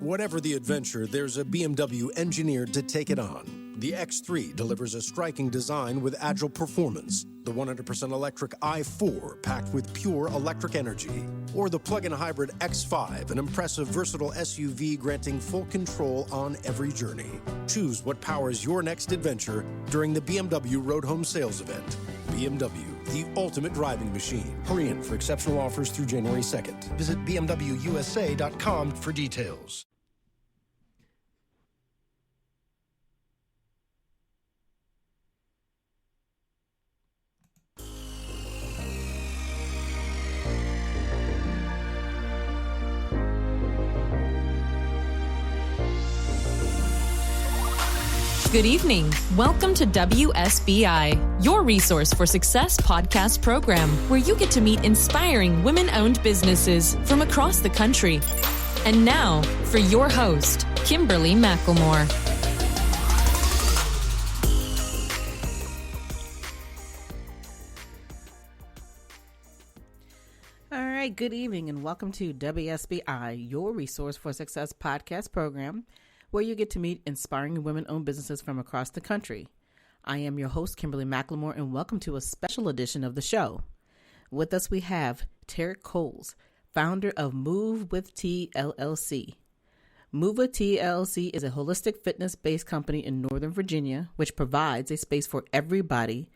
Whatever the adventure, there's a BMW engineered to take it on. The X3 delivers a striking design with agile performance. The 100% electric i4 packed with pure electric energy. Or the plug-in hybrid X5, an impressive, versatile SUV granting full control on every journey. Choose what powers your next adventure during the BMW Road Home Sales Event. BMW, the ultimate driving machine. Hurry in for exceptional offers through January 2nd. Visit bmwusa.com for details. Good evening. Welcome to WSBI, your resource for success podcast program, where you get to meet inspiring women-owned businesses from across the country. And now, for your host, Kimberly McLemore. All right, good evening and welcome to WSBI, your resource for success podcast program, where you get to meet inspiring women-owned businesses from across the country. I am your host, Kimberly McLemore, and welcome to a special edition of the show. With us, we have Teryck Coles, founder of Move with Tee LLC. Move with Tee LLC is a holistic fitness-based company in Northern Virginia, which provides a space for everybody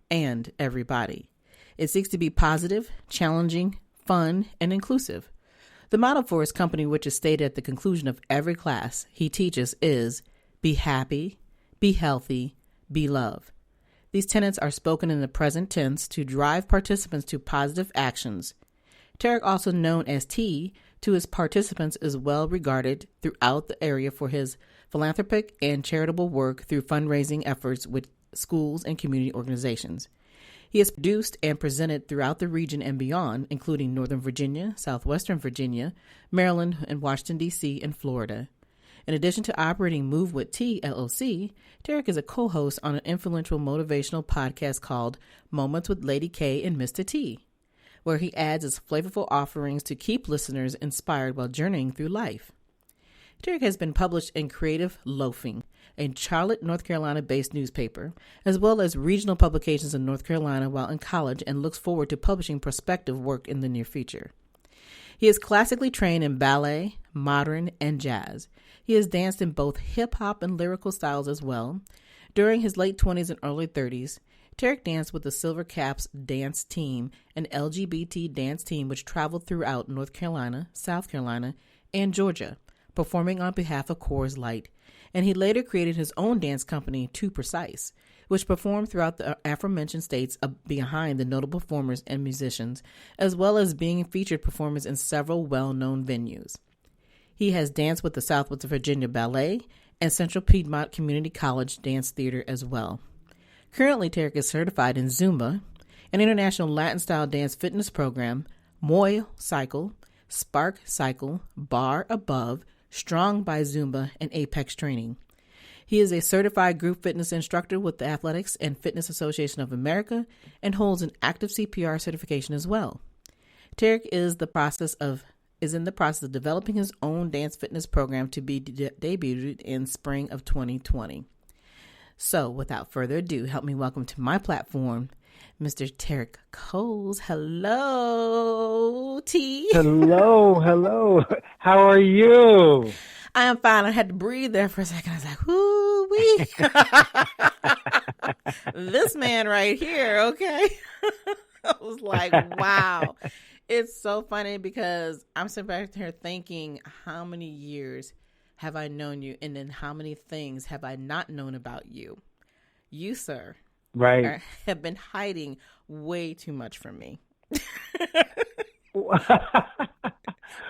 and everybody. It seeks to be positive, challenging, fun, and inclusive. The motto for his company, which is stated at the conclusion of every class he teaches, is be happy, be healthy, be loved. These tenets are spoken in the present tense to drive participants to positive actions. Teryck, also known as T to his participants, is well regarded throughout the area for his philanthropic and charitable work through fundraising efforts with schools and community organizations. He has produced and presented throughout the region and beyond, including Northern Virginia, Southwestern Virginia, Maryland, and Washington, D.C., and Florida. In addition to operating Move with Tee LLC, Teryck is a co-host on an influential motivational podcast called Moments with Lady K Mistah T, where he adds his flavorful offerings to keep listeners inspired while journeying through life. Teryck has been published in Creative Loafing, a Charlotte, North Carolina-based newspaper, as well as regional publications in North Carolina while in college, and looks forward to publishing prospective work in the near future. He is classically trained in ballet, modern, and jazz. He has danced in both hip-hop and lyrical styles as well. During his late 20s and early 30s, Teryck danced with the Silver Caps dance team, an LGBT dance team which traveled throughout North Carolina, South Carolina, and Georgia, performing on behalf of Coors Light. And he later created his own dance company, Too Precise, which performed throughout the aforementioned states behind the notable performers and musicians, as well as being featured performers in several well-known venues. He has danced with the Southwest Virginia Ballet and Central Piedmont Community College Dance Theater as well. Currently, Teryck is certified in Zumba, an international Latin-style dance fitness program, Moy Cycle, Spark Cycle, Bar Above, Strong by Zumba, and Apex Training. He is a certified group fitness instructor with the Athletics and Fitness Association of America and holds an active CPR certification as well. Teryck is in the process of developing his own dance fitness program to be debuted in spring of 2020. So, without further ado, help me welcome to my platform, Mr. Teryck Coles. Hello, T. Hello. How are you? I am fine. I had to breathe there for a second. I was like, whoo-wee. This man right here, okay? I was like, wow. It's so funny because I'm sitting back here thinking, how many years have I known you? And then how many things have I not known about you? You, sir. Right. Have been hiding way too much from me.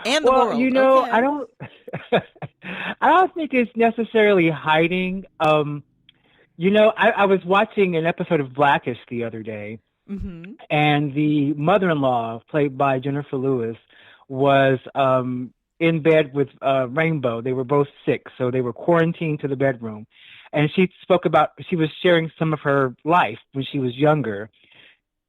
And the world. You know, okay. I don't think it's necessarily hiding. I was watching an episode of Blackish the other day, mm-hmm. and the mother-in-law, played by Jennifer Lewis, was in bed with Rainbow. They were both sick, so they were quarantined to the bedroom. And she was sharing some of her life when she was younger.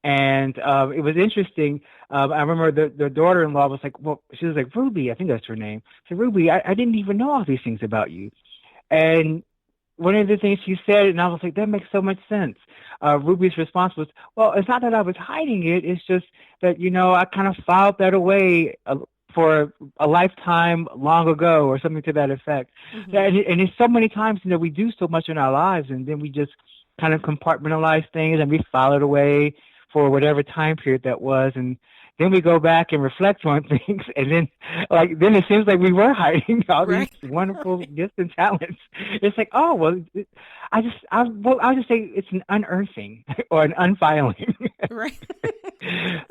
And it was interesting. I remember the daughter-in-law was like, well, she was like, Ruby, I think that's her name. So Ruby, I didn't even know all these things about you. And one of the things she said, and I was like, that makes so much sense. Ruby's response was, well, it's not that I was hiding it. It's just that, I kind of filed that away for a lifetime long ago or something to that effect. Mm-hmm. And it's so many times, we do so much in our lives, and then we just kind of compartmentalize things and we file it away for whatever time period that was. And then we go back and reflect on things, and then it seems like we were hiding all these wonderful gifts and talents. It's like, oh well, I'll just say it's an unearthing or an unfiling. Right.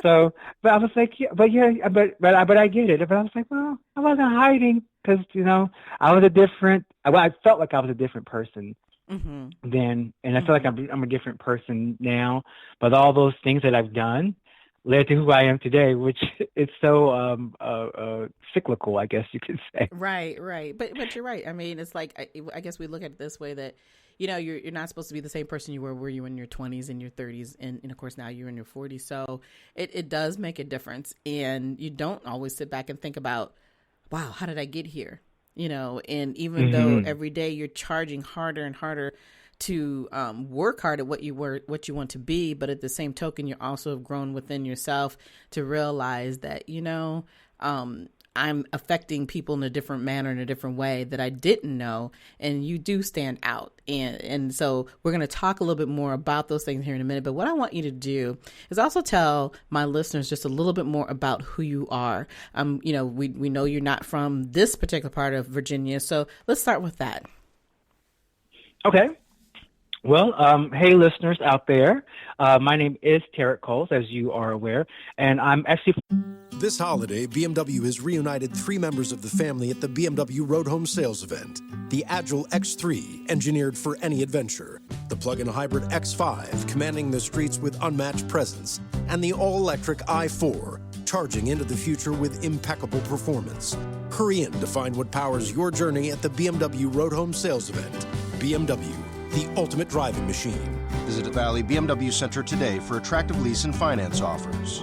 So, but I was like, but I get it. But I was like, well, I wasn't hiding because I was I felt like I was a different person then, and I feel like I'm a different person now. But all those things that I've done led to who I am today, which is so cyclical, I guess you could say. Right. But you're right. I mean, it's like, I guess we look at it this way that, you're not supposed to be the same person you were you in your 20s and your 30s. And of course, now you're in your 40s. So it does make a difference. And you don't always sit back and think about, wow, how did I get here? And even though every day you're charging harder and harder to work hard at what you want to be, but at the same token, you also have grown within yourself to realize that, I'm affecting people in a different manner, in a different way that I didn't know, and you do stand out. And so we're going to talk a little bit more about those things here in a minute. But what I want you to do is also tell my listeners just a little bit more about who you are. We know you're not from this particular part of Virginia, so let's start with that. Okay. Well, hey, listeners out there. My name is Teryck, as you are aware, and I'm actually... This holiday, BMW has reunited 3 members of the family at the BMW Road Home Sales Event. The Agile X3, engineered for any adventure. The plug-in hybrid X5, commanding the streets with unmatched presence. And the all-electric i4, charging into the future with impeccable performance. Hurry in to find what powers your journey at the BMW Road Home Sales Event. BMW, the ultimate driving machine. Visit the Valley BMW Center today for attractive lease and finance offers.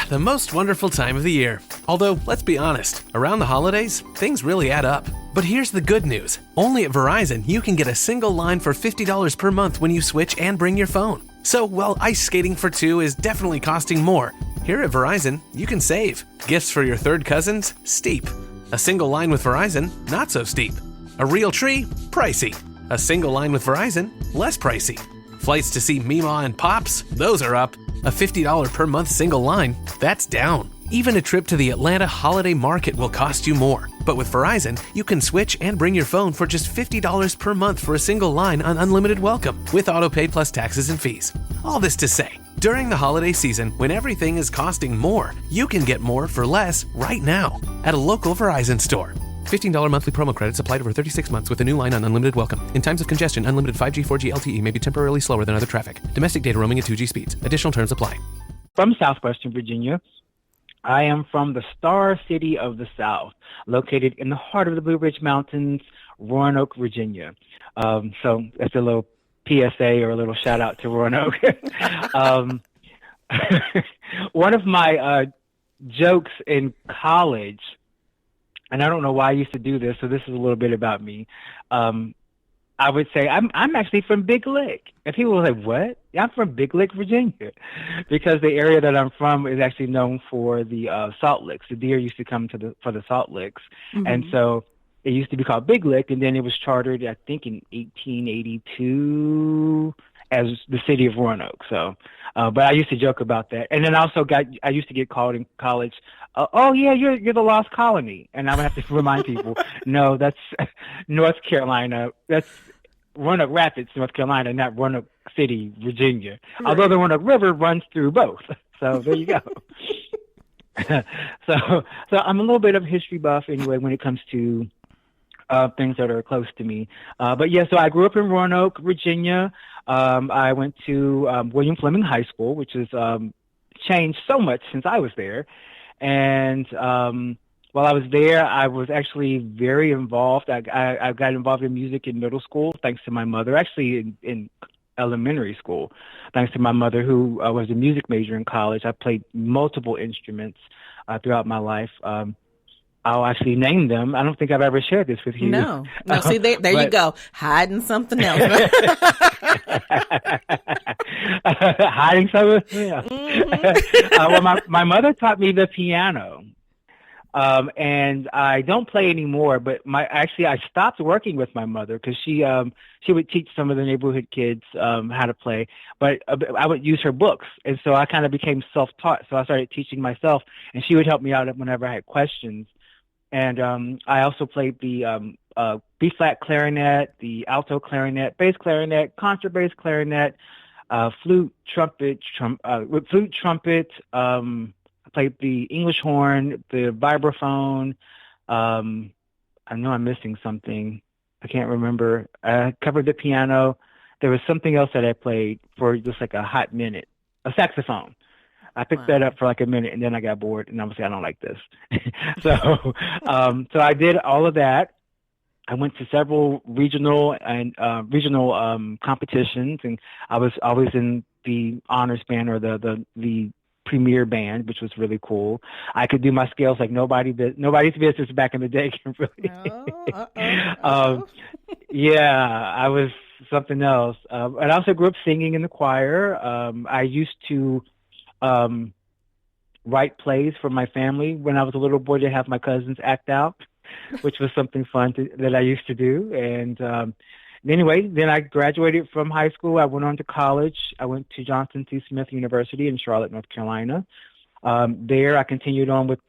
The most wonderful time of the year. Although, let's be honest, around the holidays, things really add up. But here's the good news. Only at Verizon, you can get a single line for $50 per month when you switch and bring your phone. So while ice skating for 2 is definitely costing more, here at Verizon, you can save. Gifts for your third cousins? Steep. A single line with Verizon? Not so steep. A real tree? Pricey. A single line with Verizon? Less pricey. Flights to see Mima and Pops? Those are up. A $50 per month single line? That's down. Even a trip to the Atlanta Holiday Market will cost you more. But with Verizon, you can switch and bring your phone for just $50 per month for a single line on unlimited welcome, with autopay plus taxes and fees. All this to say, during the holiday season, when everything is costing more, you can get more for less right now at a local Verizon store. $15 monthly promo credits applied over 36 months with a new line on unlimited welcome. In times of congestion, unlimited 5G, 4G LTE may be temporarily slower than other traffic. Domestic data roaming at 2G speeds. Additional terms apply. From Southwestern Virginia. I am from the Star City of the South, located in the heart of the Blue Ridge Mountains, Roanoke, Virginia. So that's a little PSA or a little shout out to Roanoke. One of my jokes in college, and I don't know why I used to do this, so this is a little bit about me. I would say, I'm actually from Big Lick. And people were like, what? Yeah, I'm from Big Lick, Virginia. Because the area that I'm from is actually known for the salt licks. The deer used to come for the salt licks. Mm-hmm. And so it used to be called Big Lick, and then it was chartered, I think, in 1882 as the city of Roanoke. So, but I used to joke about that. And then I used to get called in college, oh yeah, you're the lost colony. And I would have to remind people, no, that's North Carolina. That's Roanoke Rapids, North Carolina, not Roanoke City, Virginia. Right. Although the Roanoke River runs through both. So there you go. So I'm a little bit of a history buff anyway when it comes to things that are close to me. But yeah, so I grew up in Roanoke, Virginia. I went to William Fleming High School, which has changed so much since I was there. And while I was there, I was actually very involved. I got involved in music in middle school, thanks to my mother. Actually, in elementary school. Thanks to my mother, who was a music major in college, I played multiple instruments throughout my life. I'll actually name them. I don't think I've ever shared this with you. No. See, there you go, hiding something else. Hiding something else. Well, my mother taught me the piano. And I don't play anymore, but I stopped working with my mother because she would teach some of the neighborhood kids how to play, but I would use her books. And so I kind of became self-taught. So I started teaching myself, and she would help me out whenever I had questions. And I also played the B-flat clarinet, the alto clarinet, bass clarinet, contrabass clarinet, flute, trumpet, I played the English horn, the vibraphone. I know I'm missing something. I can't remember. I covered the piano. There was something else that I played for just like a hot minute. A saxophone. I picked that up for like a minute, and then I got bored, and obviously I don't like this. So I did all of that. I went to several regional competitions, and I was always in the honors band or the premier band, which was really cool. I could do my scales like nobody's business back in the day. Yeah, I was something else. And I also grew up singing in the choir. I used to write plays for my family when I was a little boy to have my cousins act out, which was something fun that I used to do. And anyway, then I graduated from high school. I went on to college. I went to Johnson C. Smith University in Charlotte, North Carolina. There, I continued on with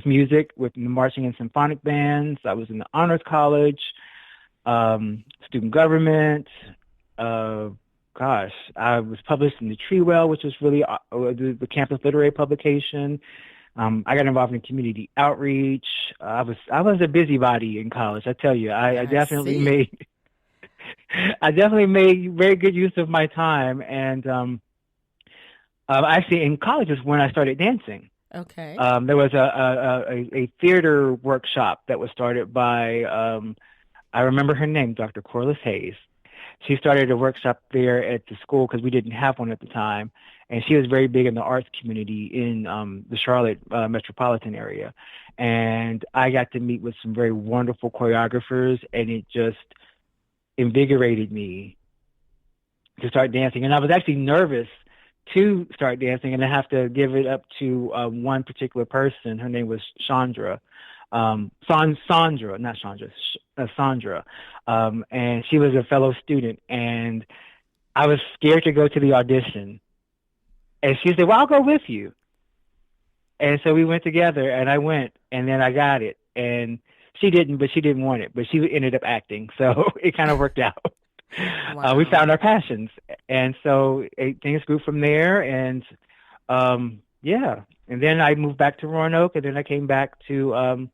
music, with the marching and symphonic bands. I was in the honors college, student government. I was published in the Treewell, which was really the campus literary publication. I got involved in community outreach. I was a busybody in college. I tell you, I definitely made very good use of my time. And actually, in college is when I started dancing. Okay. There was a theater workshop that was started by I remember her name, Dr. Corliss Hayes. She started a workshop there at the school because we didn't have one at the time. And she was very big in the arts community in the Charlotte metropolitan area. And I got to meet with some very wonderful choreographers, and it just invigorated me to start dancing. And I was actually nervous to start dancing, and I have to give it up to one particular person. Her name was Sandra. Sandra. And she was a fellow student, and I was scared to go to the audition. And she said, well, I'll go with you. And so we went together, and I went, and then I got it. And she didn't want it, but she ended up acting. So it kind of worked out. Wow. We found our passions. And so things grew from there. And yeah. And then I moved back to Roanoke, and then I came back to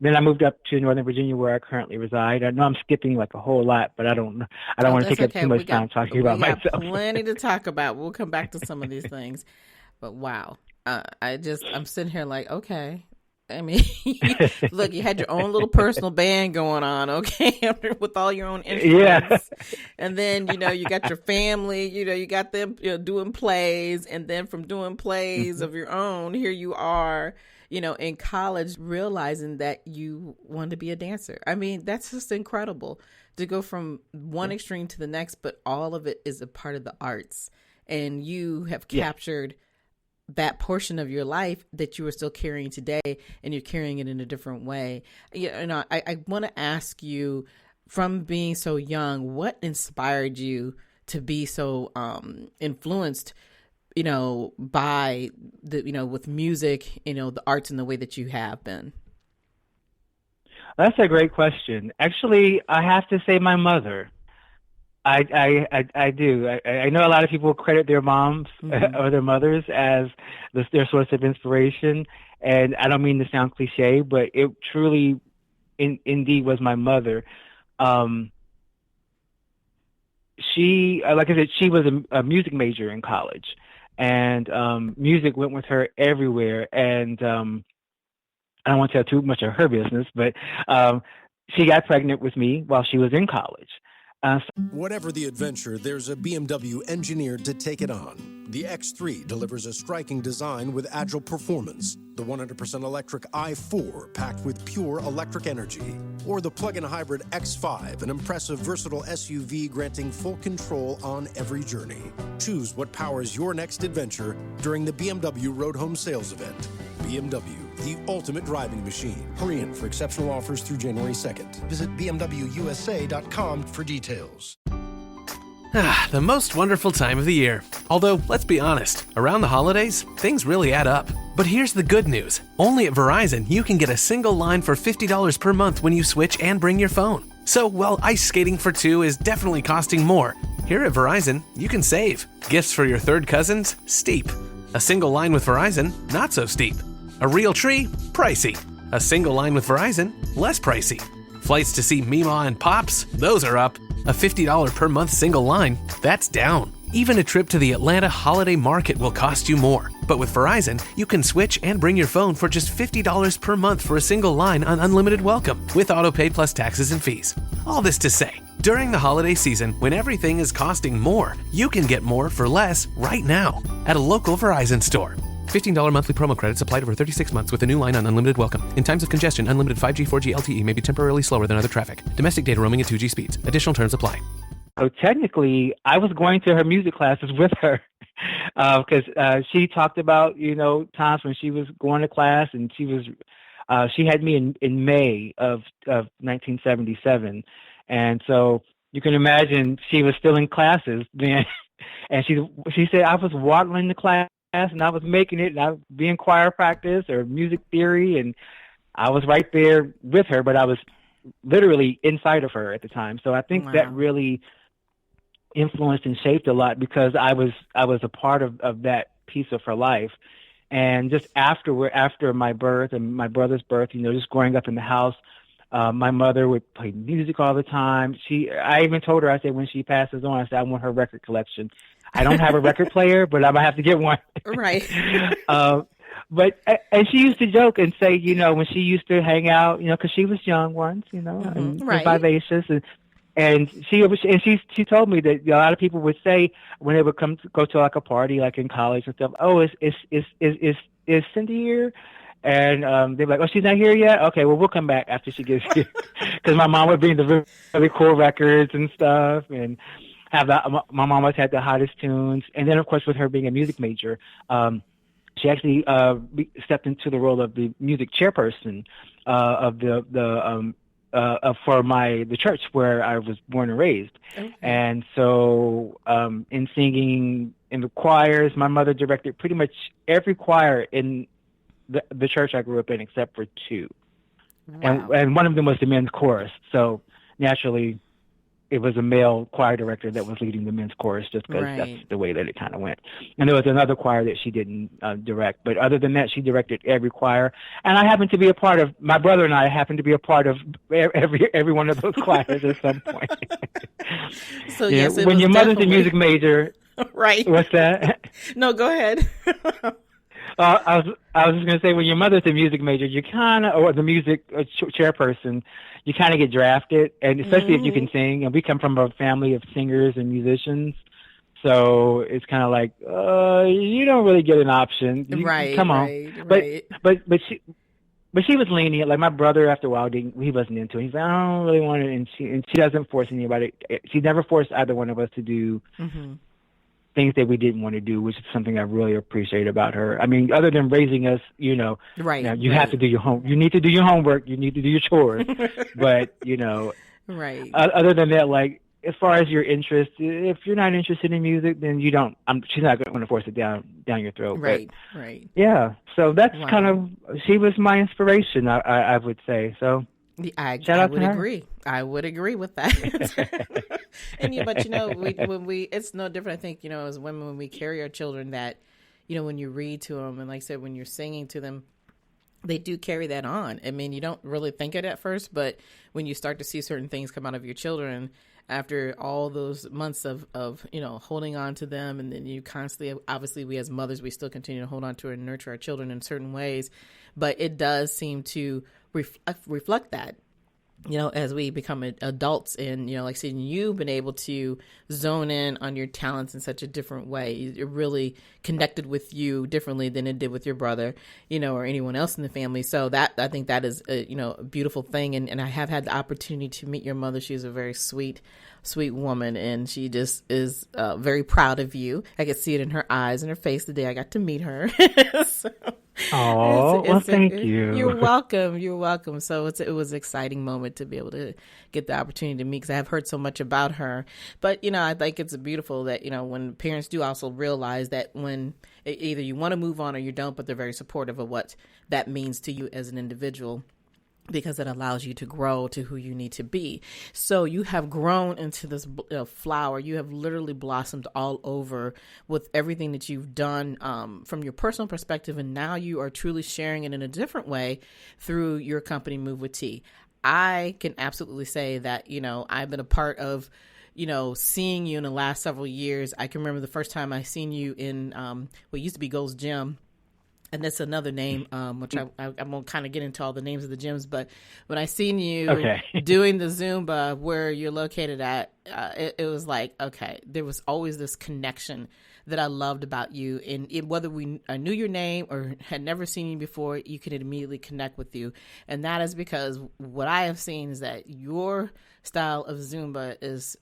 then I moved up to Northern Virginia, where I currently reside. I know I'm skipping like a whole lot, but I don't want to take up too much time talking about myself. Plenty to talk about. We'll come back to some of these things. But wow, I'm sitting here like, okay. I mean, look, you had your own little personal band going on, okay, with all your own instruments. Yeah. And then, you got your family, you got them doing plays. And then from doing plays of your own, here you are, in college, realizing that you want to be a dancer. I mean, that's just incredible to go from one extreme to the next, but all of it is a part of the arts. And you have captured that portion of your life that you are still carrying today, and you're carrying it in a different way. I want to ask you, from being so young, what inspired you to be so influenced by with music, the arts in the way that you have been? That's a great question. Actually, I have to say my mother. I do. I know a lot of people credit their moms or their mothers as their source of inspiration. And I don't mean to sound cliche, but it truly indeed was my mother. She, like I said, she was a music major in college. And music went with her everywhere. And I don't want to tell too much of her business, but she got pregnant with me while she was in college. Whatever the adventure, there's a BMW engineered to take it on. The X3 delivers a striking design with agile performance. The 100% electric i4 packed with pure electric energy. Or the plug-in hybrid X5, an impressive, versatile SUV granting full control on every journey. Choose what powers your next adventure during the BMW Road Home Sales Event. BMW, the ultimate driving machine. Hurry in for exceptional offers through January 2nd. Visit bmwusa.com for details. The most wonderful time of the year. Although, let's be honest, around the holidays, things really add up. But here's the good news. Only at Verizon, you can get a single line for $50 per month when you switch and bring your phone. So, while ice skating for two is definitely costing more, here at Verizon, you can save. Gifts for your third cousins? Steep. A single line with Verizon? Not so steep. A real tree? Pricey. A single line with Verizon? Less pricey. Flights to see Mima and Pops? Those are up. A $50 per month single line? That's down. Even a trip to the Atlanta Holiday Market will cost you more. But with Verizon, you can switch and bring your phone for just $50 per month for a single line on unlimited welcome, with autopay plus taxes and fees. All this to say, during the holiday season, when everything is costing more, you can get more for less right now at a local Verizon store. $15 monthly promo credits applied over 36 months with a new line on unlimited welcome. In times of congestion, unlimited 5G, 4G LTE may be temporarily slower than other traffic. Domestic data roaming at 2G speeds. Additional terms apply. So technically, I was going to her music classes with her because she talked about, times when she was going to class, and she had me in May of 1977. And so you can imagine she was still in classes then. And she said, I was waddling the class and I was making it, and I would be in choir practice or music theory, and I was right there with her, but I was literally inside of her at the time. So I think that really influenced and shaped a lot, because I was a part of that piece of her life. And just after my birth and my brother's birth, just growing up in the house, my mother would play music all the time. I even told her, I said, when she passes on, I said, I want her record collection. I don't have a record player, but I'm going to have to get one. Right. And she used to joke and say, when she used to hang out, because she was young once, and vivacious, and she told me that a lot of people would say when they would go to like a party, like in college and stuff, oh, is Cindy here? And they'd be like, oh, she's not here yet? Okay, well, we'll come back after she gets here. Because my mom would bring the really cool records and stuff, and my mom always had the hottest tunes. And then, of course, with her being a music major, she actually stepped into the role of the music chairperson of for the church where I was born and raised. Okay. And so in singing in the choirs, my mother directed pretty much every choir in the church I grew up in, except for two. Wow. And one of them was the men's chorus. So naturally, it was a male choir director that was leading the men's chorus, just because that's the way that it kind of went. And there was another choir that she didn't direct. But other than that, she directed every choir. And my brother and I happened to be a part of every one of those choirs at some point. So yes, when your mother's a music major. Right. What's that? No, go ahead. I was just going to say, when your mother's a music major, you kind of, or the music chairperson, you kind of get drafted, and especially if you can sing. And we come from a family of singers and musicians, so it's kind of like, you don't really get an option. Come on. But she was lenient. Like my brother, after a while, he wasn't into it. He's like, I don't really want it, and she doesn't force anybody. She never forced either one of us to do things that we didn't want to do, which is something I really appreciate about her. I mean, other than raising us, you have to do your you need to do your homework, you need to do your chores, but other than that, like as far as your interest, if you're not interested in music, then you don't. She's not going to force it down your throat. Right. Yeah. So that's kind of, she was my inspiration, I would say. So. I would agree with that. But it's no different. I think, as women, when we carry our children, that, when you read to them, and like I said, when you're singing to them, they do carry that on. I mean, you don't really think it at first, but when you start to see certain things come out of your children after all those months of holding on to them, and then you constantly, obviously we as mothers, we still continue to hold on to and nurture our children in certain ways, but it does seem to reflect that. as we become adults and, like seeing you've been able to zone in on your talents in such a different way. It really connected with you differently than it did with your brother, or anyone else in the family. So I think that is a beautiful thing. And I have had the opportunity to meet your mother. She's a very sweet woman, and she just is very proud of you. I could see it in her eyes and her face the day I got to meet her. Thank you. You're welcome. You're welcome. So it was an exciting moment to be able to get the opportunity to meet, because I have heard so much about her. But, I think it's beautiful that, when parents do also realize that when either you want to move on or you don't, but they're very supportive of what that means to you as an individual, because it allows you to grow to who you need to be. So you have grown into this flower. You have literally blossomed all over with everything that you've done from your personal perspective. And now you are truly sharing it in a different way through your company, Move with T. I can absolutely say that, I've been a part of, seeing you in the last several years. I can remember the first time I seen you in what used to be Gold's Gym. And that's another name, which I'm going to kind of get into all the names of the gyms. But when I seen you doing the Zumba where you're located at, it was like, okay, there was always this connection that I loved about you. And whether I knew your name or had never seen you before, you could immediately connect with you. And that is because what I have seen is that your style of Zumba is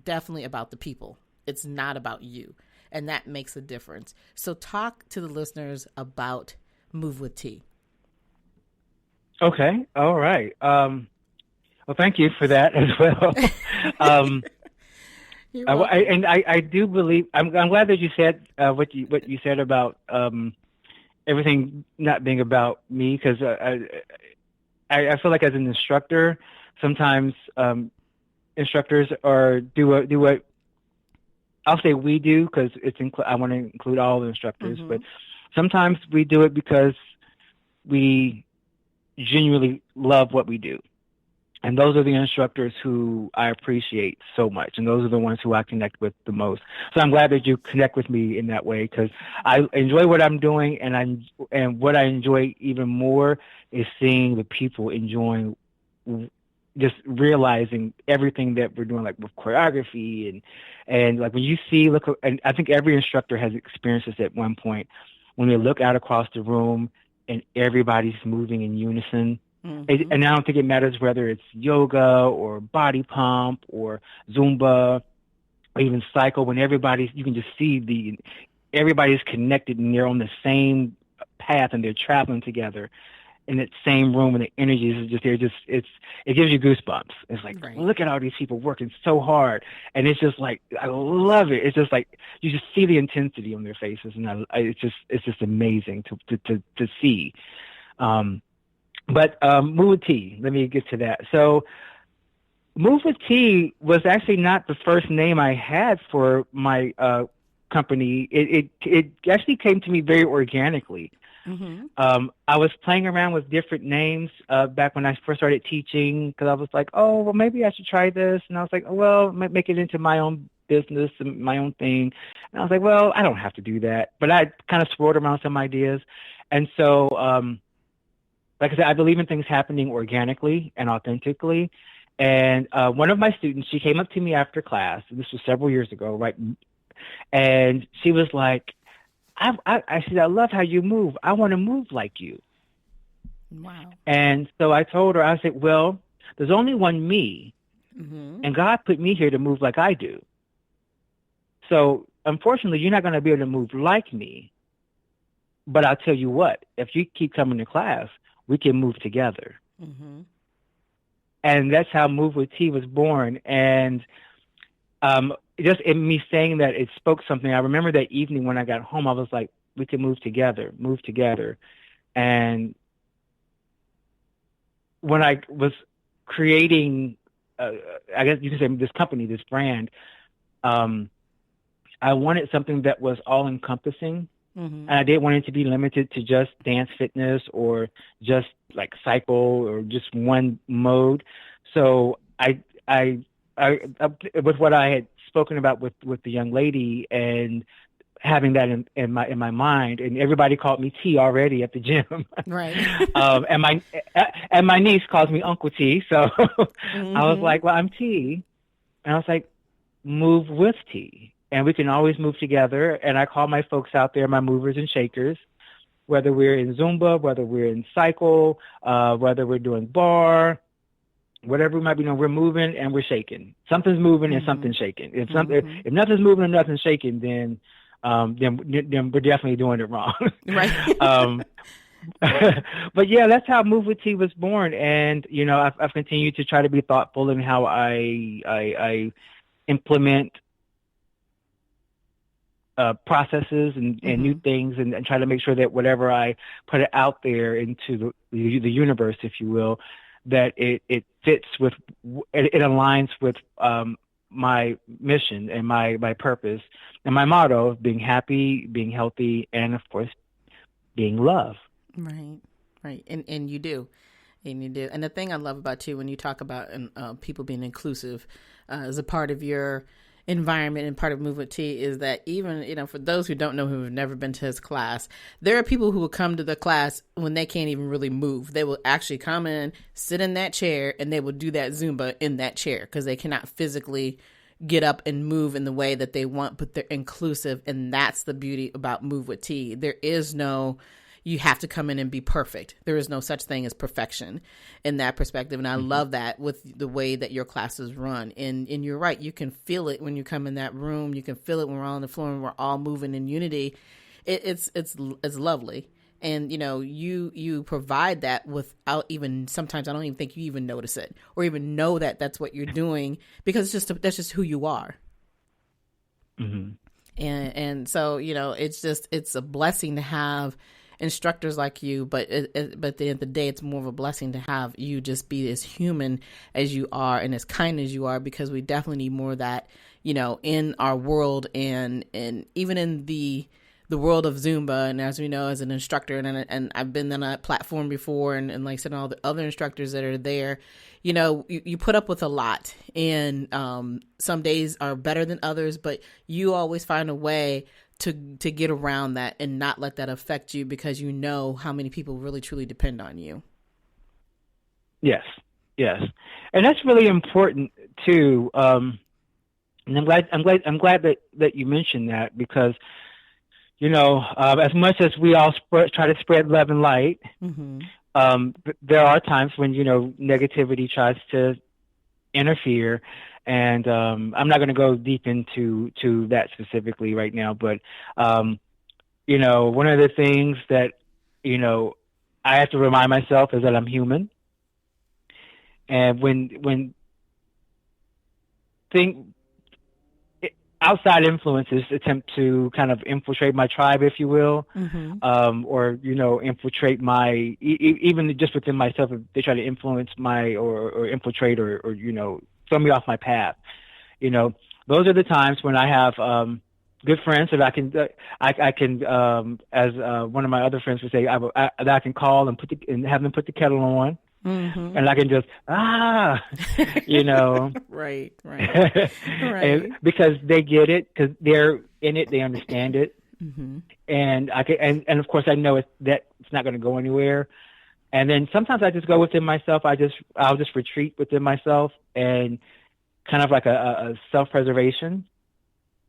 definitely about the people. It's not about you. And that makes a difference. So talk to the listeners about Move with T. Okay. All right. Well, thank you for that as well. I do believe, I'm glad that you said what you said about everything not being about me, because I feel like as an instructor, sometimes instructors do what I'll say we do, because I want to include all the instructors, but sometimes we do it because we genuinely love what we do. And those are the instructors who I appreciate so much. And those are the ones who I connect with the most. So I'm glad that you connect with me in that way, because I enjoy what I'm doing. And what I enjoy even more is seeing the people enjoying, just realizing everything that we're doing, like with choreography and like when you see, and I think every instructor has experienced this at one point, when they look out across the room and everybody's moving in unison. And I don't think it matters whether it's yoga or body pump or Zumba or even cycle, when you can just see everybody's connected and they're on the same path and they're traveling together in that same room, and the energy is just it gives you goosebumps. It's like, look at all these people working so hard, and it's just like, I love it. It's just like you just see the intensity on their faces, and it's just amazing to see. But Move with T, let me get to that. So Move with T was actually not the first name I had for my company. It actually came to me very organically. I was playing around with different names back when I first started teaching, because I was like, oh, well, maybe I should try this. And I was like, oh, well, make it into my own business and my own thing. And I was like, well, I don't have to do that. But I kind of swirled around some ideas. And so, like I said, I believe in things happening organically and authentically. And one of my students, she came up to me after class. This was several years ago, right? And she was like, I said, I love how you move. I want to move like you. Wow. And so I told her, I said, well, there's only one me, and God put me here to move like I do. So unfortunately, you're not going to be able to move like me. But I'll tell you what, if you keep coming to class, we can move together. And that's how Move with T was born. And just in me saying that, it spoke something. I remember that evening when I got home, I was like, we can move together. And when I was creating, I guess you could say, this company, this brand, I wanted something that was all-encompassing. And I didn't want it to be limited to just dance fitness or just like cycle or just one mode. So I with what I had spoken about with the young lady and having that in my mind, and everybody called me T already at the gym. Right. And And my niece calls me Uncle T. So I was like, well, I'm T. And I was like, move with T. And we can always move together. And I call my folks out there, my movers and shakers, whether we're in Zumba, whether we're in cycle, whether we're doing bar, whatever we might be doing, we're moving and we're shaking. Something's moving and something's shaking. If nothing's moving and nothing's shaking, then we're definitely doing it wrong. Right. But yeah, that's how Move with T was born. And, you know, I've continued to try to be thoughtful in how I implement processes and new things, and try to make sure that whatever I put it out there into the universe, if you will, that it fits with, it aligns with my mission and my purpose and my motto of being happy, being healthy, and of course, being love. Right. And you do. And the thing I love about you when you talk about people being inclusive as a part of your environment and part of Move with T is that even, you know, for those who don't know, who have never been to his class, there are people who will come to the class when they can't even really move. They will actually come in, sit in that chair, and they will do that Zumba in that chair because they cannot physically get up and move in the way that they want, but they're inclusive. And that's the beauty about Move with T. There is no, you have to come in and be perfect. There is no such thing as perfection in that perspective. And I love that with the way that your classes run. And you're right. You can feel it when you come in that room. You can feel it when we're all on the floor and we're all moving in unity. It's lovely. And, you know, you provide that without even, sometimes I don't even think you even notice it or even know that that's what you're doing, because that's just who you are. And so, you know, it's a blessing to have instructors like you, but at the end of the day, it's more of a blessing to have you just be as human as you are and as kind as you are, because we definitely need more of that, you know, in our world and even in the world of Zumba. And as we know, as an instructor, and I've been on a platform before, and like I said, all the other instructors that are there, you know, you put up with a lot, and some days are better than others, but you always find a way to get around that and not let that affect you, because you know how many people really truly depend on you. Yes. And that's really important too. And I'm glad that you mentioned that, because, you know, as much as we all try to spread love and light, there are times when, you know, negativity tries to interfere. And I'm not going to go deep into that specifically right now, but you know, one of the things that, you know, I have to remind myself is that I'm human. And when outside influences attempt to kind of infiltrate my tribe, if you will, or, you know, infiltrate my, even just within myself, if they try to influence my or infiltrate or, you know, throw me off my path, you know, those are the times when I have good friends that I can as one of my other friends would say, that I can call and have them put the kettle on. And I can just, you know. Right. And because they get it, because they're in it, they understand it. And I can, and of course I know that it's not going to go anywhere. And then sometimes I just go within myself. I'll just retreat within myself, and kind of like a self-preservation.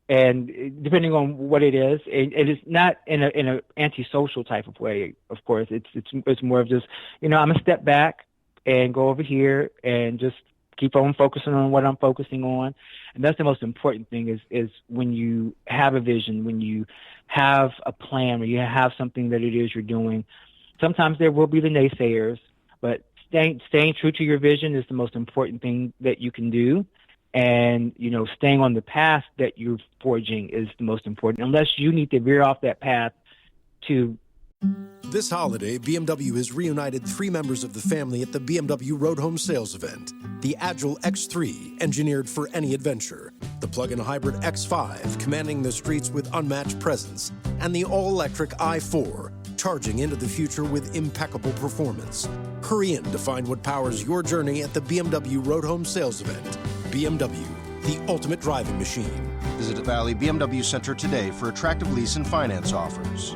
And depending on what it is, and it is not in a antisocial type of way. Of course, it's more of just, you know, I'm gonna step back and go over here and just keep on focusing on what I'm focusing on. And that's the most important thing is when you have a vision, when you have a plan, when you have something that it is you're doing. Sometimes there will be the naysayers, but staying true to your vision is the most important thing that you can do. And, you know, staying on the path that you're forging is the most important, unless you need to veer off that path to. This holiday, BMW has reunited 3 members of the family at the BMW Road Home Sales event. The Agile X3, engineered for any adventure. The plug-in hybrid X5, commanding the streets with unmatched presence. And the all-electric i4, charging into the future with impeccable performance. Hurry in to find what powers your journey at the BMW Road Home Sales event. BMW, the ultimate driving machine. Visit Valley BMW Center today for attractive lease and finance offers.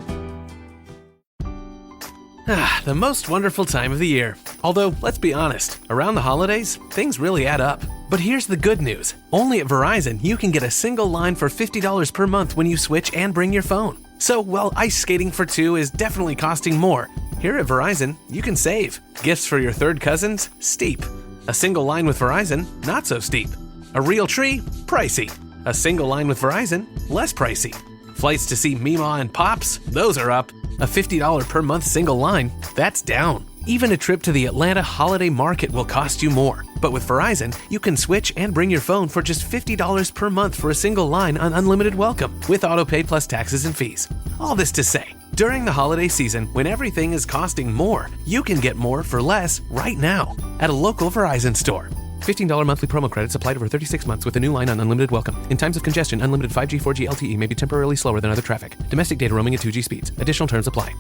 The most wonderful time of the year. Although, let's be honest, around the holidays, things really add up. But here's the good news. Only at Verizon, you can get a single line for $50 per month when you switch and bring your phone. So, while ice skating for two is definitely costing more, here at Verizon, you can save. Gifts for your third cousins? Steep. A single line with Verizon? Not so steep. A real tree? Pricey. A single line with Verizon? Less pricey. Flights to see Mima and Pops? Those are up. A $50 per month single line? That's down. Even a trip to the Atlanta Holiday Market will cost you more. But with Verizon, you can switch and bring your phone for just $50 per month for a single line on unlimited welcome, with autopay plus taxes and fees. All this to say, during the holiday season, when everything is costing more, you can get more for less right now at a local Verizon store. $15 monthly promo credits applied over 36 months with a new line on unlimited welcome. In times of congestion, unlimited 5G, 4G LTE may be temporarily slower than other traffic. Domestic data roaming at 2G speeds. Additional terms apply.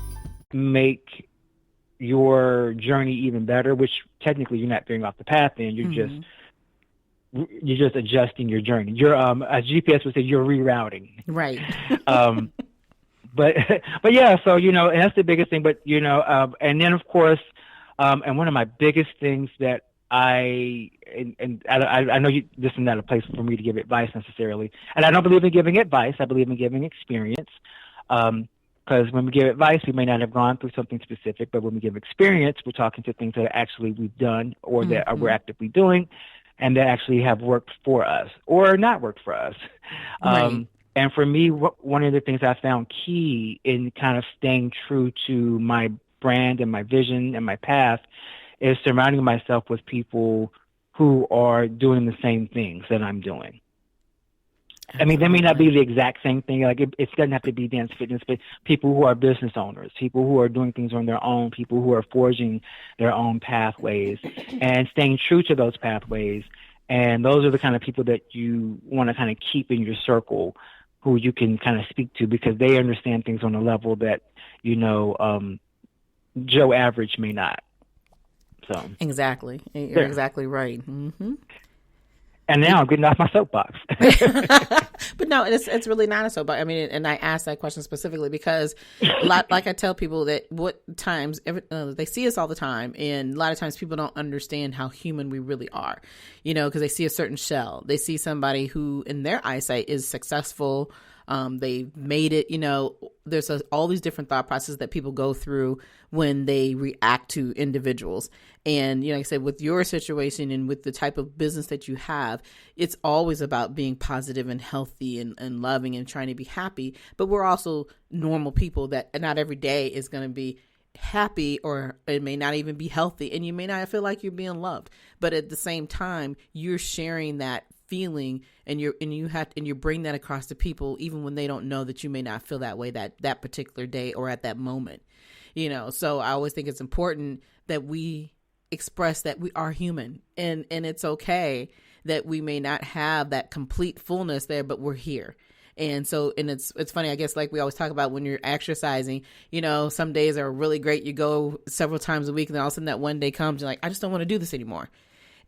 Make your journey even better, which technically you're not veering off the path, and you're just adjusting your journey. You're as GPS would say, you're rerouting. Right. But yeah, so and that's the biggest thing. But and then of course, and one of my biggest things that I know this is not a place for me to give advice necessarily, and I don't believe in giving advice. I believe in giving experience, because when we give advice, we may not have gone through something specific, but when we give experience, we're talking to things that actually we've done or that we're actively doing, and that actually have worked for us or not worked for us. Right. And for me, one of the things I found key in kind of staying true to my brand and my vision and my path is surrounding myself with people who are doing the same things that I'm doing. Absolutely. I mean, they may not be the exact same thing. Like it doesn't have to be dance fitness, but people who are business owners, people who are doing things on their own, people who are forging their own pathways and staying true to those pathways. And those are the kind of people that you want to kind of keep in your circle, who you can kind of speak to, because they understand things on a level that, Joe Average may not. So Exactly. You're exactly right. Mm-hmm. And now I'm getting off my soapbox. But no, it's really not a soapbox. I mean, and I asked that question specifically because like I tell people that they see us all the time, and a lot of times people don't understand how human we really are, because they see a certain shell. They see somebody who in their eyesight is successful. They made it, there's all these different thought processes that people go through when they react to individuals. And, like I said, with your situation and with the type of business that you have, it's always about being positive and healthy and loving and trying to be happy. But we're also normal people that not every day is going to be happy, or it may not even be healthy, and you may not feel like you're being loved. But at the same time, you're sharing that feeling, and you bring that across to people even when they don't know that you may not feel that way that particular day or at that moment. So I always think it's important that we express that we are human, and it's okay that we may not have that complete fullness there, but we're here. And so, and it's funny, I guess, like we always talk about when you're exercising, some days are really great. You go several times a week, and then all of a sudden that one day comes, you're like, I just don't want to do this anymore.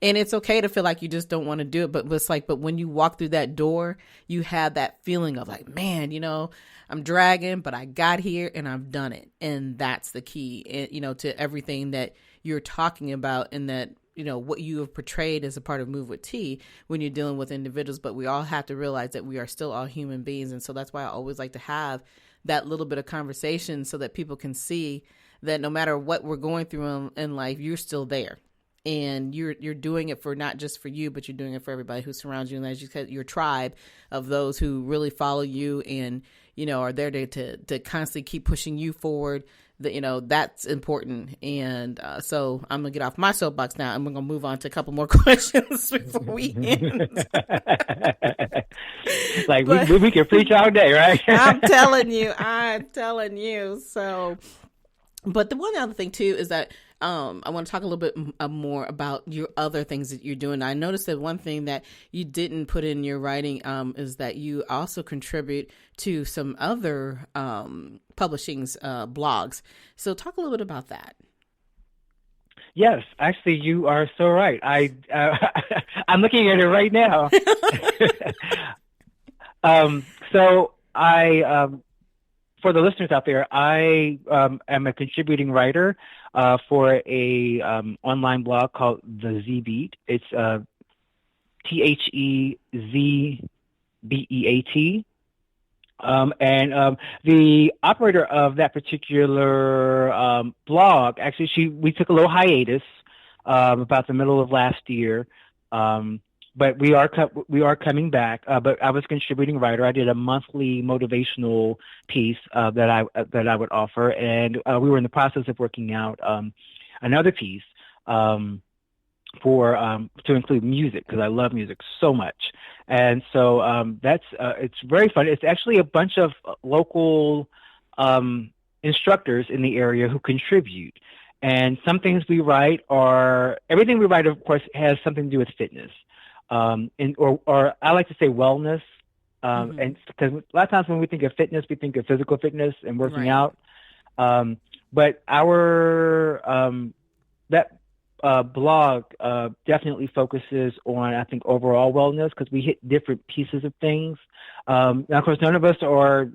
And it's okay to feel like you just don't want to do it. But it's like, but when you walk through that door, you have that feeling of like, man, I'm dragging, but I got here and I've done it. And that's the key, to everything that you're talking about, and that, what you have portrayed as a part of Move with T when you're dealing with individuals. But we all have to realize that we are still all human beings. And so that's why I always like to have that little bit of conversation so that people can see that no matter what we're going through in life, you're still there. And you're doing it for not just for you, but you're doing it for everybody who surrounds you. And as you said, your tribe of those who really follow you and, are there to constantly keep pushing you forward. That's important. And so I'm going to get off my soapbox now. I'm going to move on to a couple more questions before we end. We can preach all day, right? I'm telling you. So, but the one other thing too is that I want to talk a little bit more about your other things that you're doing. I noticed that one thing that you didn't put in your writing is that you also contribute to some other publishing's blogs. So talk a little bit about that. Yes, actually, you are so right. I'm looking at it right now. So for the listeners out there, I am a contributing writer for a online blog called The Z Beat. It's TheZBeat. And the operator of that particular blog, actually, we took a little hiatus about the middle of last year. But we are coming back. But I was a contributing writer. I did a monthly motivational piece that I would offer, and we were in the process of working out another piece for to include music, because I love music so much. And so that's it's very fun. It's actually a bunch of local instructors in the area who contribute. And some things we write everything we write, of course, has something to do with fitness. Or I like to say wellness, and because a lot of times when we think of fitness, we think of physical fitness and working out. But our that blog definitely focuses on, I think, overall wellness, because we hit different pieces of things. Now, of course, none of us are,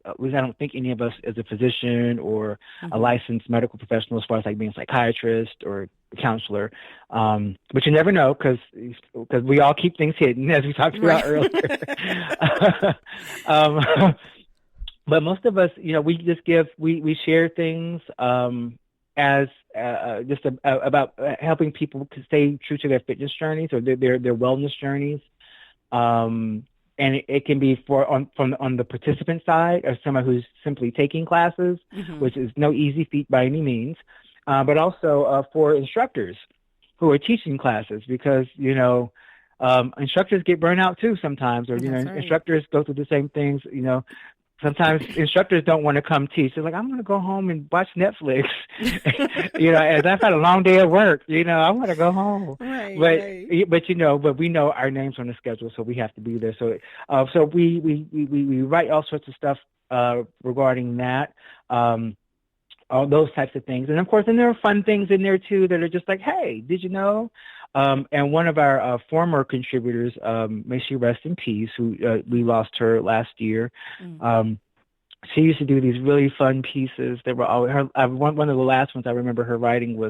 at least I don't think any of us is a physician or a licensed medical professional as far as like being a psychiatrist or a counselor. But you never know, because we all keep things hidden, as we talked about earlier. But most of us, we just we share things as just about helping people to stay true to their fitness journeys or their wellness journeys. And it can be on the participant side, or someone who's simply taking classes, which is no easy feat by any means, but also for instructors who are teaching classes, because instructors get burnt out too sometimes, or instructors go through the same things. Sometimes instructors don't want to come teach. They're like, I'm going to go home and watch Netflix. As I've had a long day at work, I want to go home. But we know our names on the schedule, so we have to be there. So we write all sorts of stuff regarding that, all those types of things. And of course, there are fun things in there too that are just like, hey, did you know? And one of our former contributors, may she rest in peace, who we lost her last year. She used to do these really fun pieces. They were all one of the last ones I remember her writing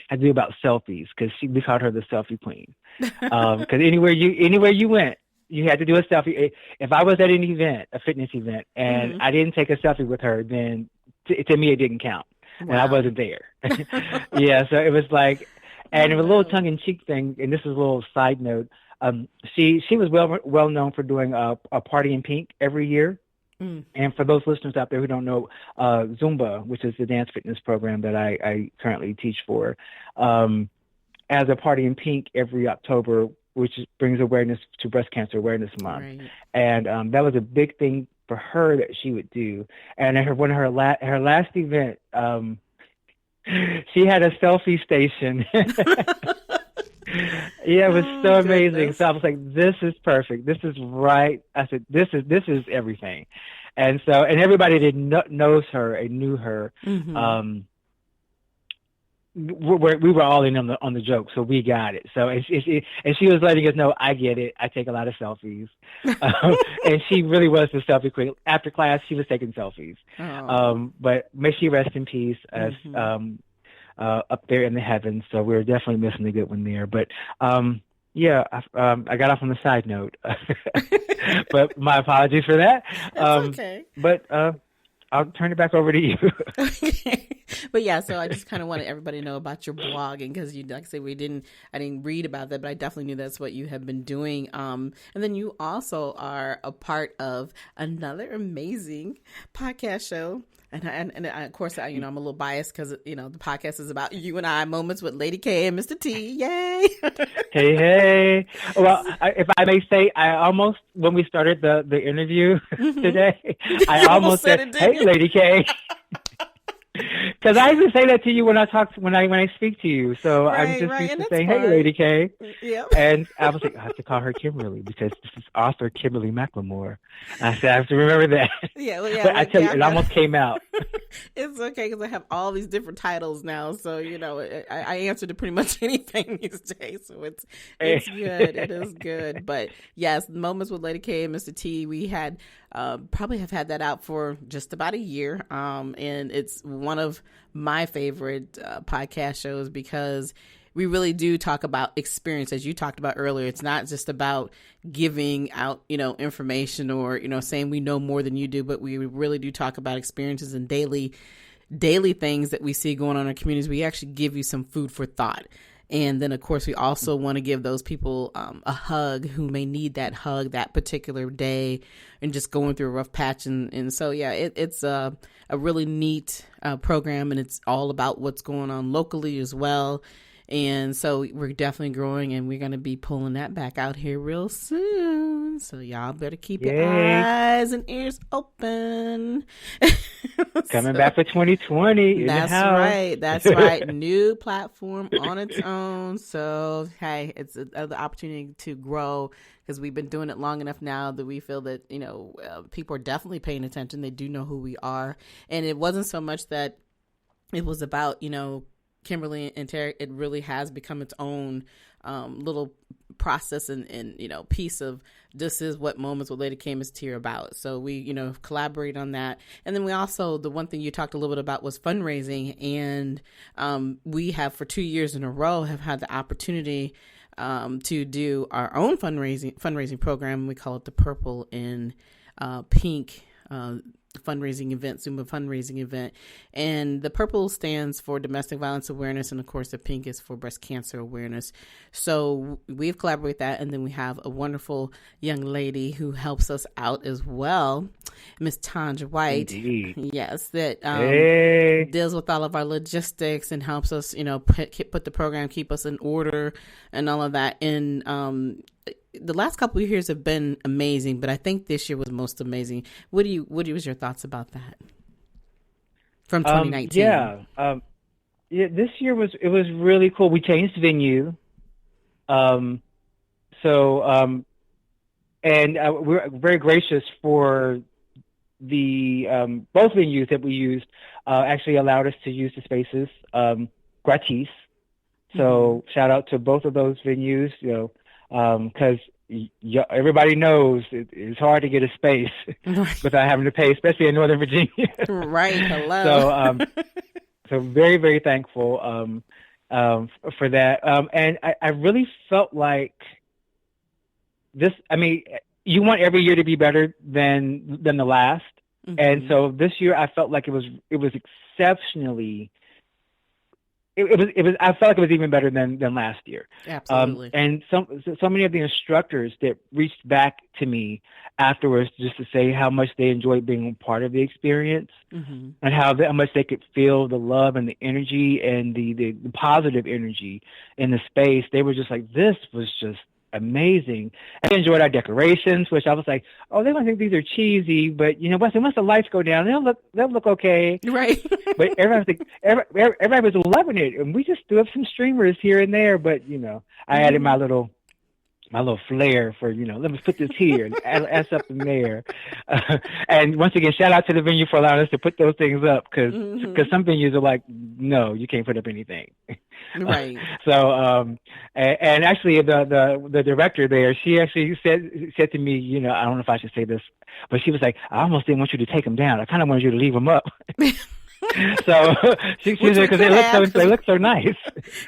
had to do about selfies, because we called her the selfie queen. Because anywhere you went, you had to do a selfie. If I was at an event, a fitness event, and I didn't take a selfie with her, then to me it didn't count, and I wasn't there. Yeah, so it was like. And it was a little tongue-in-cheek thing, and this is a little side note. She was well known for doing a Party in Pink every year. And for those listeners out there who don't know, Zumba, which is the dance fitness program that I currently teach for, as a Party in Pink every October, which brings awareness to Breast Cancer Awareness Month. Right. And that was a big thing for her that she would do. And at her last event, she had a selfie station. Yeah, it was so amazing. Goodness. So I was like, this is perfect. This is right. I said, this is everything. And everybody that knows her and knew her, we were all in on the joke, so we got it. So and she was letting us know, I get it. I take a lot of selfies, and she really was the selfie queen. After class, she was taking selfies. But may she rest in peace, as up there in the heavens. So we're definitely missing a good one there. But yeah, I got off on the side note, but my apologies for that. Okay. But I'll turn it back over to you. Okay. But yeah, so I just kind of wanted everybody to know about your blogging, because like I said, I didn't read about that, but I definitely knew that's what you have been doing. And then you also are a part of another amazing podcast show. And of course, I'm a little biased because, the podcast is about you and I, Moments with Lady K and Mistah T. Yay! Hey. Well, if I may say, I almost, when we started the interview today, I almost said, hey, Lady K. Because I even say that to you when I speak to you. So I'm just used to saying, hey, Lady K. Yep. And I was like, I have to call her Kimberly, because this is author Kimberly McLemore. I said, I have to remember that. Yeah, well, yeah. But I tell you, it almost came out. It's okay because I have all these different titles now. So, I answer to pretty much anything these days. So it's good. It is good. But yes, Moments with Lady K and Mistah T, we had probably have had that out for just about a year. And it's one of my favorite podcast shows because we really do talk about experience, as you talked about earlier. It's not just about giving out, information or, saying we know more than you do, but we really do talk about experiences and daily things that we see going on in our communities. We actually give you some food for thought. And then, of course, we also want to give those people a hug who may need that hug that particular day and just going through a rough patch. And so, yeah, it's a really neat program, and it's all about what's going on locally as well. And so we're definitely growing, and we're going to be pulling that back out here real soon. So y'all better keep your eyes and ears open. Coming back for 2020. That's right. That's right. New platform on its own. So, hey, it's another opportunity to grow because we've been doing it long enough now that we feel that, people are definitely paying attention. They do know who we are. And it wasn't so much that it was about, Kimberly and Teryck. It really has become its own little process and piece of this is what Moments with Lady K Mistah T are about. So we, collaborate on that. And then we also, the one thing you talked a little bit about was fundraising. And we have for 2 years in a row have had the opportunity to do our own fundraising program. We call it the Purple and Pink fundraising event, Zumba fundraising event. And the purple stands for domestic violence awareness, and of course the pink is for breast cancer awareness. So we've collaborated with that, and then we have a wonderful young lady who helps us out as well, Miss Tanja White. Indeed. Yes, that deals with all of our logistics and helps us, put the program, keep us in order, and all of that. And the last couple of years have been amazing, but I think this year was most amazing. What was your thoughts about that from 2019? This year was really cool. We changed venue, and we're very gracious for the both venues that we used. Actually allowed us to use the spaces gratis. So shout out to both of those venues. Because everybody knows it's hard to get a space without having to pay, especially in Northern Virginia. Right. Hello. So very, very thankful for that. And I really felt like this. I mean, you want every year to be better than the last, and so this year I felt like it was exceptionally. It was. I felt like it was even better than last year. Absolutely. And so many of the instructors that reached back to me afterwards just to say how much they enjoyed being part of the experience and how much they could feel the love and the energy and the positive energy in the space. They were just like, this was just amazing. I enjoyed our decorations, which I was like, oh, they might think these are cheesy, but once the lights go down, they'll look okay. Right. But everybody was loving it, and we just threw up some streamers here and there. But I added my little flair for let me put this here and add something there. And once again, shout out to the venue for allowing us to put those things up because some venues are like, no, you can't put up anything. Right. So and actually the director there, she actually said to me, I don't know if I should say this, but she was like, I almost didn't want you to take them down. I kind of wanted you to leave them up. So she said because they look so nice.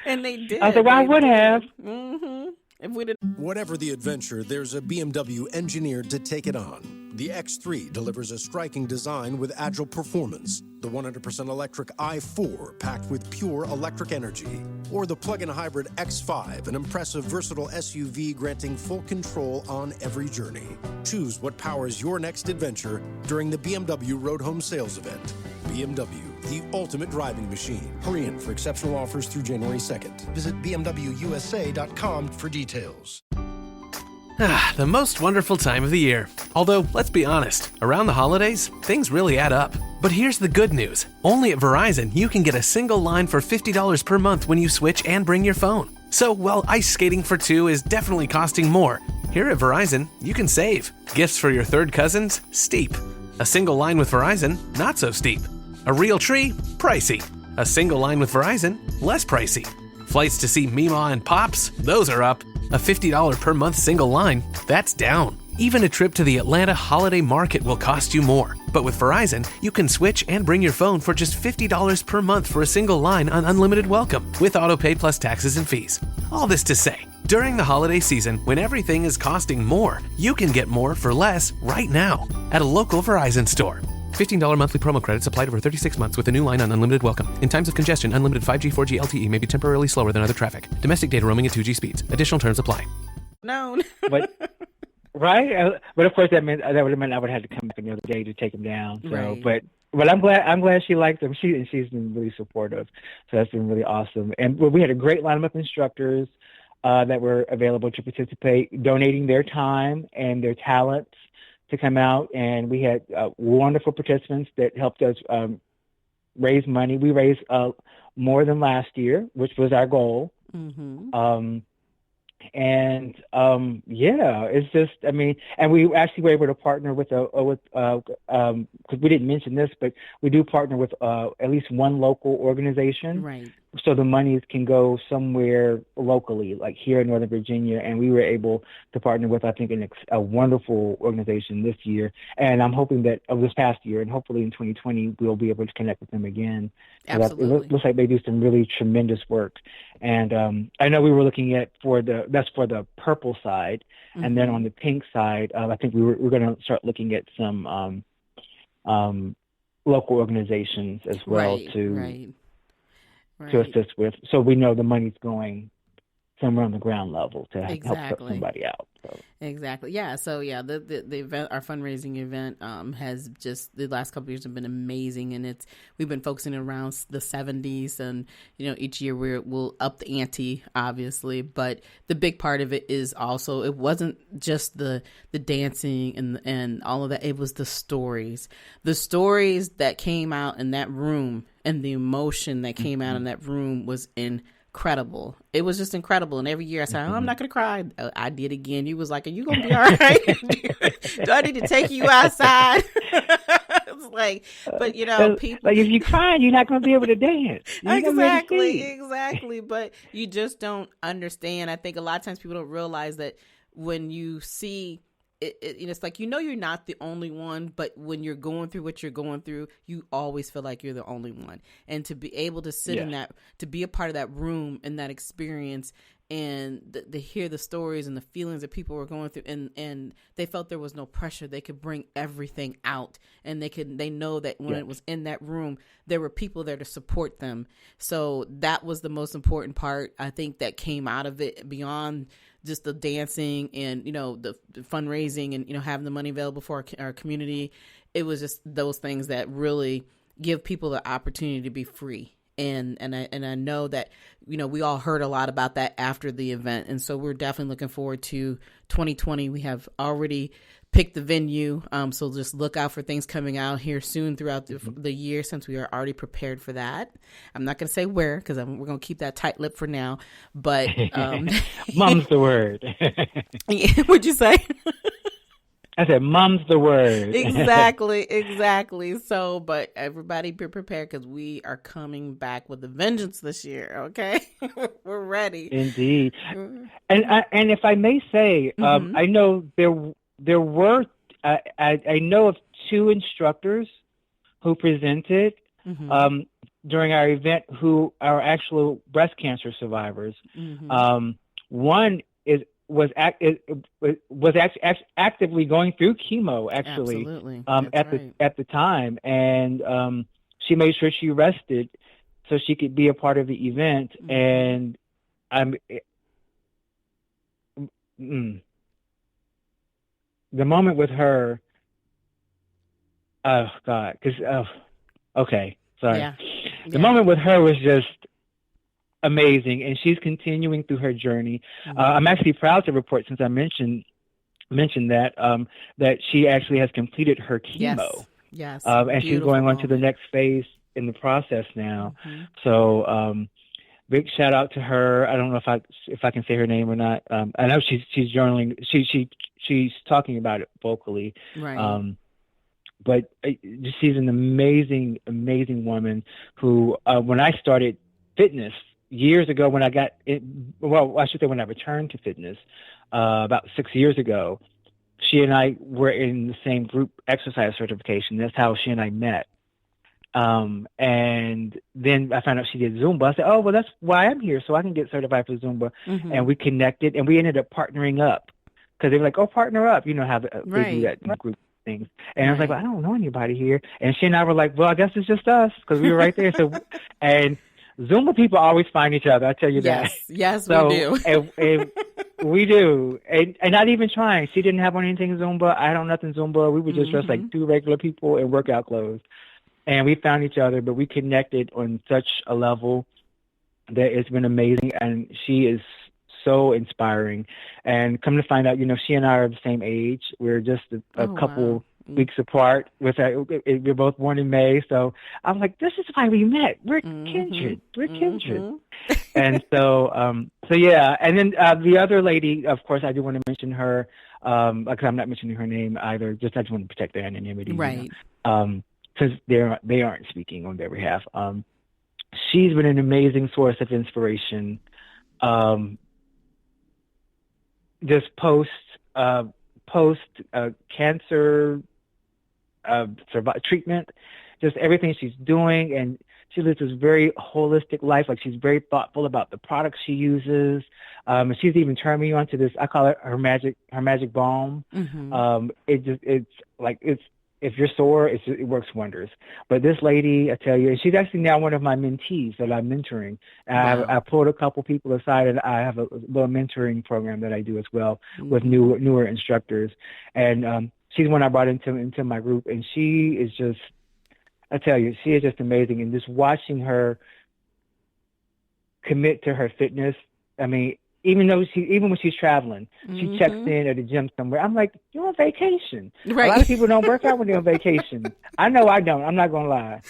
And they did. I was like, well, I would have. Mm-hmm. If we didn't. Whatever the adventure, there's a BMW engineered to take it on. The X3 delivers a striking design with agile performance. The 100% electric i4 packed with pure electric energy. Or the plug-in hybrid X5, an impressive versatile SUV granting full control on every journey. Choose what powers your next adventure during the BMW Road Home Sales Event. BMW, the ultimate driving machine. Hurry in for exceptional offers through January 2nd. Visit bmwusa.com for details. The most wonderful time of the year. Although, let's be honest, around the holidays, things really add up. But here's the good news. Only at Verizon, you can get a single line for $50 per month when you switch and bring your phone. So while ice skating for two is definitely costing more, here at Verizon, you can save. Gifts for your third cousins? Steep. A single line with Verizon? Not so steep. A real tree? Pricey. A single line with Verizon? Less pricey. Flights to see Mima and Pops? Those are up. A $50 per month single line? That's down. Even a trip to the Atlanta Holiday Market will cost you more. But with Verizon, you can switch and bring your phone for just $50 per month for a single line on unlimited welcome with autopay plus taxes and fees. All this to say, during the holiday season, when everything is costing more, you can get more for less right now at a local Verizon store. $15 monthly promo credits applied over 36 months with a new line on unlimited welcome. In times of congestion, unlimited 5G, 4G LTE may be temporarily slower than other traffic. Domestic data roaming at 2G speeds. Additional terms apply. No. But right, but of course that would have meant I would have had to come back another day to take him down. So, right. but I'm glad she liked him. She's been really supportive. So that's been really awesome. And we had a great lineup of instructors that were available to participate, donating their time and their talents to come out, and we had wonderful participants that helped us raise money. We raised more than last year, which was our goal. Mm-hmm. It's just, I mean, and we actually were able to partner with because we didn't mention this, but we do partner with at least one local organization. Right. So the monies can go somewhere locally, like here in Northern Virginia, and we were able to partner with, I think, a wonderful organization this year. And I'm hoping that this past year, and hopefully in 2020, we'll be able to connect with them again. Absolutely. It looks like they do some really tremendous work. And I know we were looking at that's for the purple side, mm-hmm. and then on the pink side, I think we're going to start looking at some local organizations as well to assist with, so we know the money's going somewhere on the ground level to help somebody out. So. Exactly. Yeah. So the event, our fundraising event, has just the last couple of years have been amazing, and we've been focusing around the 70s, and each year we'll up the ante, obviously, but the big part of it is also it wasn't just the dancing and all of that. It was the stories that came out in that room, and the emotion that came out in that room was incredible. It was just incredible. And every year I said, I'm not going to cry. I did again. You was like, are you going to be all right? Do I need to take you outside? It's like, but people. Like if you cry, you're not going to be able to dance. Exactly. But you just don't understand. I think a lot of times people don't realize that when you see it's like, you're not the only one, but when you're going through what you're going through, you always feel like you're the only one. And to be able to sit in that, to be a part of that room and that experience, and to hear the stories and the feelings that people were going through, and they felt there was no pressure. They could bring everything out, and they know that when it was in that room, there were people there to support them. So that was the most important part, I think, that came out of it, beyond just the dancing and, the fundraising and, having the money available for our community. It was just those things that really give people the opportunity to be free. And I know that, we all heard a lot about that after the event. And so we're definitely looking forward to 2020. We have already picked the venue. So just look out for things coming out here soon throughout the year, since we are already prepared for that. I'm not going to say where, because we're going to keep that tight lip for now. But mum's the word. What'd you say? I said, mum's the word. Exactly. So, but everybody be prepared, because we are coming back with a vengeance this year. Okay. We're ready. Indeed. And if I may say, I know there were, I know of two instructors who presented during our event who are actual breast cancer survivors. One was actively going through chemo, actually. Absolutely. At the time, and she made sure she rested so she could be a part of the event. And the moment with her, oh God, okay, sorry. Yeah. The moment with her was just amazing, and she's continuing through her journey. I'm actually proud to report, since I mentioned that, that she actually has completed her chemo. Yes. And she's going on to the next phase in the process now. So big shout out to her. I don't know if I can say her name or not. I know she's journaling. She's talking about it vocally. Right. but she's an amazing, amazing woman who, when I started fitness years ago, when I got it, well, I should say when I returned to fitness about 6 years ago, she and I were in the same group exercise certification. That's how she and I met. And then I found out she did Zumba. I said, oh, well, that's why I'm here, so I can get certified for Zumba. And we connected, and we ended up partnering up because they were like, oh, partner up. You know how they do that in group things. And I was like, well, I don't know anybody here. And she and I were like, well, I guess it's just us because we were right there. So, and Zumba people always find each other. I tell you that. Yes, so, we do. and we do. And not even trying. She didn't have on anything Zumba. I don't nothing Zumba. We were just dressed like two regular people in workout clothes. And we found each other, but we connected on such a level that it's been amazing. And she is so inspiring. And come to find out, she and I are the same age. We're just a couple weeks apart. We're both born in May. So I was like, this is why we met. We're kindred. We're kindred. And so, yeah. And then the other lady, of course, I do want to mention her, because I'm not mentioning her name either. I just want to protect their anonymity. Right. Since they aren't speaking on their behalf. She's been an amazing source of inspiration. Just post cancer treatment, just everything she's doing, and she lives this very holistic life. Like, she's very thoughtful about the products she uses. And she's even turned me on to this. I call it her magic balm. If you're sore, it works wonders. But this lady, I tell you, and she's actually now one of my mentees that I'm mentoring. Wow. I pulled a couple people aside, and I have a little mentoring program that I do as well with newer instructors. And she's one I brought into my group, and she is just, I tell you, she is just amazing. And just watching her commit to her fitness, I mean, even when she's traveling, she checks in at a gym somewhere. I'm like, you're on vacation. Right. A lot of people don't work out when they're on vacation. I know I don't. I'm not going to lie.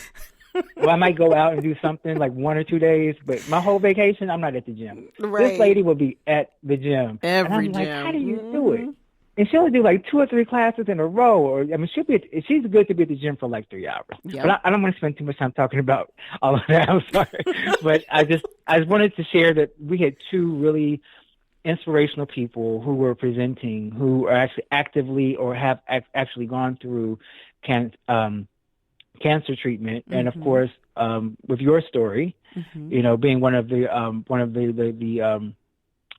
Well, I might go out and do something like 1 or 2 days, but my whole vacation, I'm not at the gym. Right. This lady will be at the gym. Every and I'm gym. Like, how do you do it? And she'll do like 2 or 3 classes in a row. Or I mean, she's good to be at the gym for like 3 hours. Yep. But I don't want to spend too much time talking about all of that. I'm sorry. But I just wanted to share that we had 2 really inspirational people who were presenting, who are actually actively or have actually gone through cancer treatment. And of course, with your story, being one of the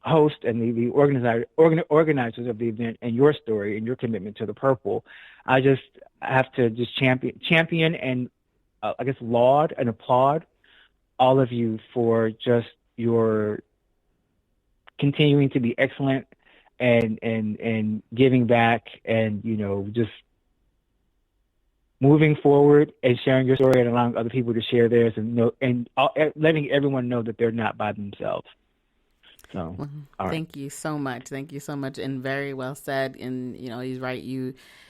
host and the organizers of the event, and your story and your commitment to the purple, I just have to just champion and I guess laud and applaud all of you for just your continuing to be excellent and giving back, and just moving forward and sharing your story and allowing other people to share theirs, and letting everyone know that they're not by themselves. So, Thank you so much. Thank you so much. And very well said. And, he's right.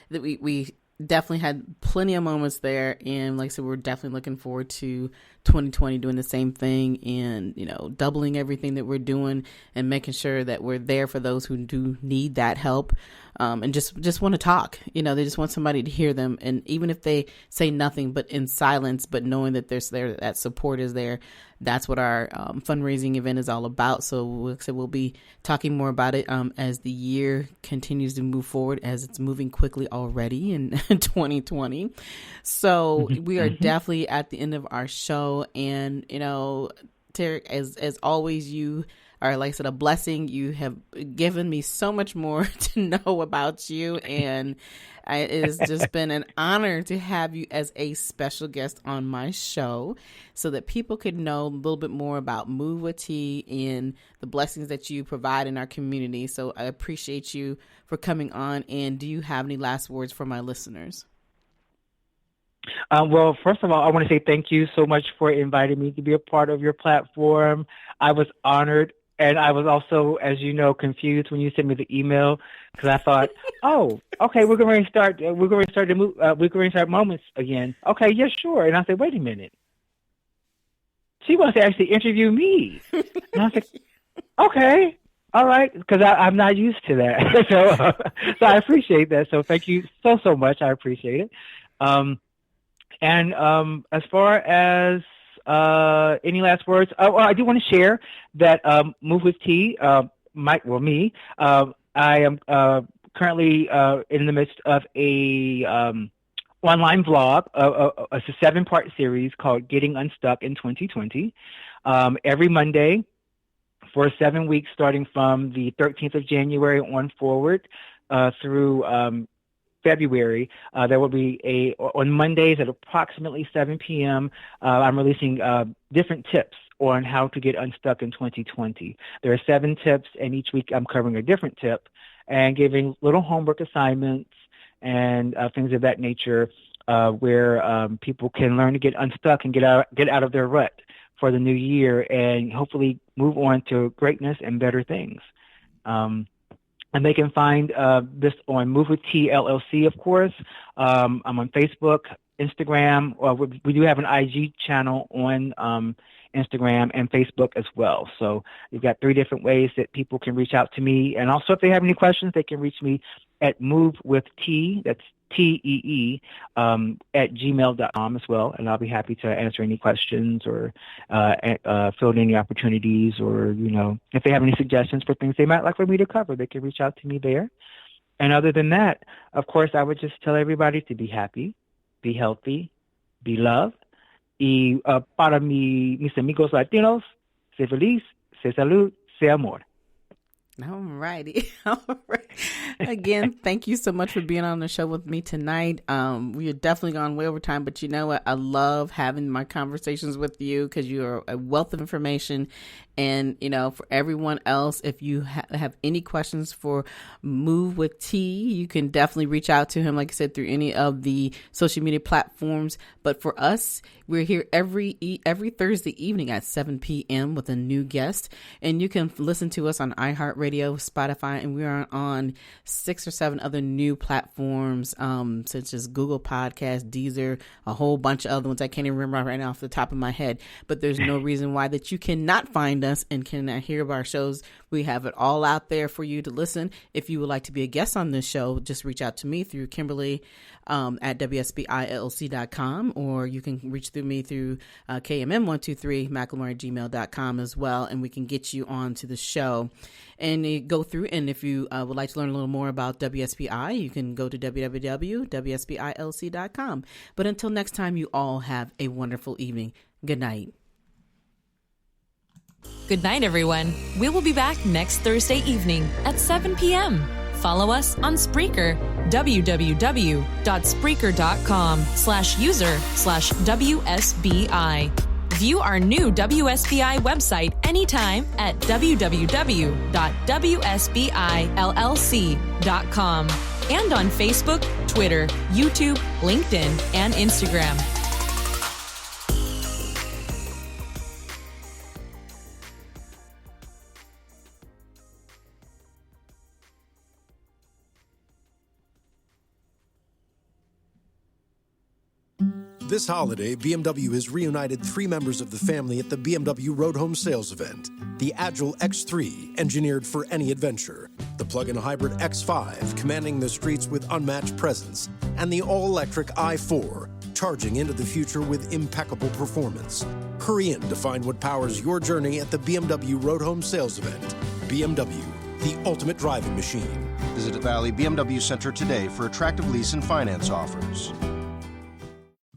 We definitely had plenty of moments there. And like I said, we're definitely looking forward to 2020 doing the same thing and, doubling everything that we're doing and making sure that we're there for those who do need that help. And just want to talk, they just want somebody to hear them. And even if they say nothing but in silence, but knowing that that support is there, that's what our fundraising event is all about. So we'll be talking more about it as the year continues to move forward, as it's moving quickly already in 2020. So we are definitely at the end of our show. And, Teryck, as always, you are, like I said, a blessing. You have given me so much more to know about you, and it has just been an honor to have you as a special guest on my show so that people could know a little bit more about Move with T and the blessings that you provide in our community. So I appreciate you for coming on. And do you have any last words for my listeners? Well, first of all, I want to say thank you so much for inviting me to be a part of your platform. I was honored. And I was also, as you know, confused when you sent me the email, because I thought, oh, okay, we're going to start Moments again. Okay, yeah, sure. And I said, wait a minute. She wants to actually interview me. And I was like, okay, all right, because I'm not used to that. So I appreciate that. So thank you so much. I appreciate it. As far as any last words, I do want to share that Move with T, me, I am currently in the midst of a online vlog. It's a 7-part series called Getting Unstuck in 2020. Every Monday for 7 weeks, starting from the 13th of January on forward through February. There will be on Mondays at approximately 7 p.m. I'm releasing different tips on how to get unstuck in 2020. There are 7 tips, and each week I'm covering a different tip and giving little homework assignments and things of that nature where people can learn to get unstuck and get out of their rut for the new year and hopefully move on to greatness and better things. And they can find this on Move with Tee LLC, of course. I'm on Facebook, Instagram. We do have an IG channel on Instagram and Facebook as well. So you've got 3 different ways that people can reach out to me. And also, if they have any questions, they can reach me at movewithtee, that's TEE, at gmail.com as well. And I'll be happy to answer any questions or fill in any opportunities, or, if they have any suggestions for things they might like for me to cover, they can reach out to me there. And other than that, of course, I would just tell everybody to be happy, be healthy, be loved. Y para mis amigos latinos, sé feliz, sé salud, sé amor. All righty. All right. Again, thank you so much for being on the show with me tonight. We are definitely gone way over time, but you know what? I love having my conversations with you because you are a wealth of information. And, for everyone else, if you have any questions for Move with T, you can definitely reach out to him, like I said, through any of the social media platforms. But for us, we're here every Thursday evening at 7 p.m. with a new guest. And you can listen to us on iHeartRadio, Spotify, and we are on 6 or 7 other new platforms, such as Google Podcasts, Deezer, a whole bunch of other ones. I can't even remember right now off the top of my head. But there's no reason why that you cannot find us and can hear of our shows. We have it all out there for you to listen. If you would like to be a guest on this show, just reach out to me through Kimberly at WSBILLC.com, or you can reach through me through KMM123 McLemore@gmail.com as well, and we can get you on to the show. And you go through, and if you would like to learn a little more about WSBI, you can go to www.WSBILC.com. But until next time, you all have a wonderful evening. Good night. Good night, everyone. We will be back next Thursday evening at 7 p.m. Follow us on Spreaker, www.spreaker.com/user/WSBI. View our new WSBI website anytime at www.WSBILLC.com and on Facebook, Twitter, YouTube, LinkedIn, and Instagram. This holiday, BMW has reunited 3 members of the family at the BMW Road Home Sales event. The Agile X3, engineered for any adventure. The plug-in hybrid X5, commanding the streets with unmatched presence. And the all-electric i4, charging into the future with impeccable performance. Hurry in to find what powers your journey at the BMW Road Home Sales event. BMW, the ultimate driving machine. Visit Valley BMW Center today for attractive lease and finance offers.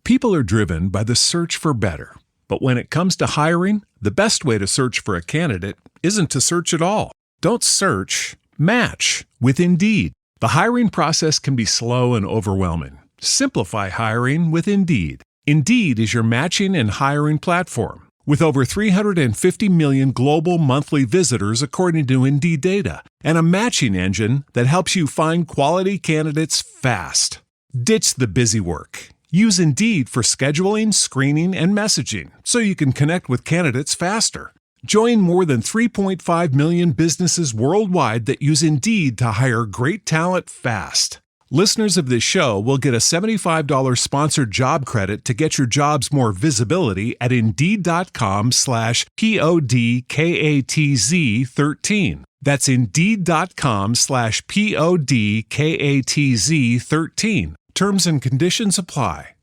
People are driven by the search for better. But when it comes to hiring, the best way to search for a candidate isn't to search at all. Don't search, match with Indeed. The hiring process can be slow and overwhelming. Simplify hiring with Indeed. Indeed is your matching and hiring platform. With over 350 million global monthly visitors according to Indeed data, and a matching engine that helps you find quality candidates fast. Ditch the busy work. Use Indeed for scheduling, screening, and messaging so you can connect with candidates faster. Join more than 3.5 million businesses worldwide that use Indeed to hire great talent fast. Listeners of this show will get a $75 sponsored job credit to get your jobs more visibility at Indeed.com/PODKATZ13. That's Indeed.com/PODKATZ13. Terms and conditions apply.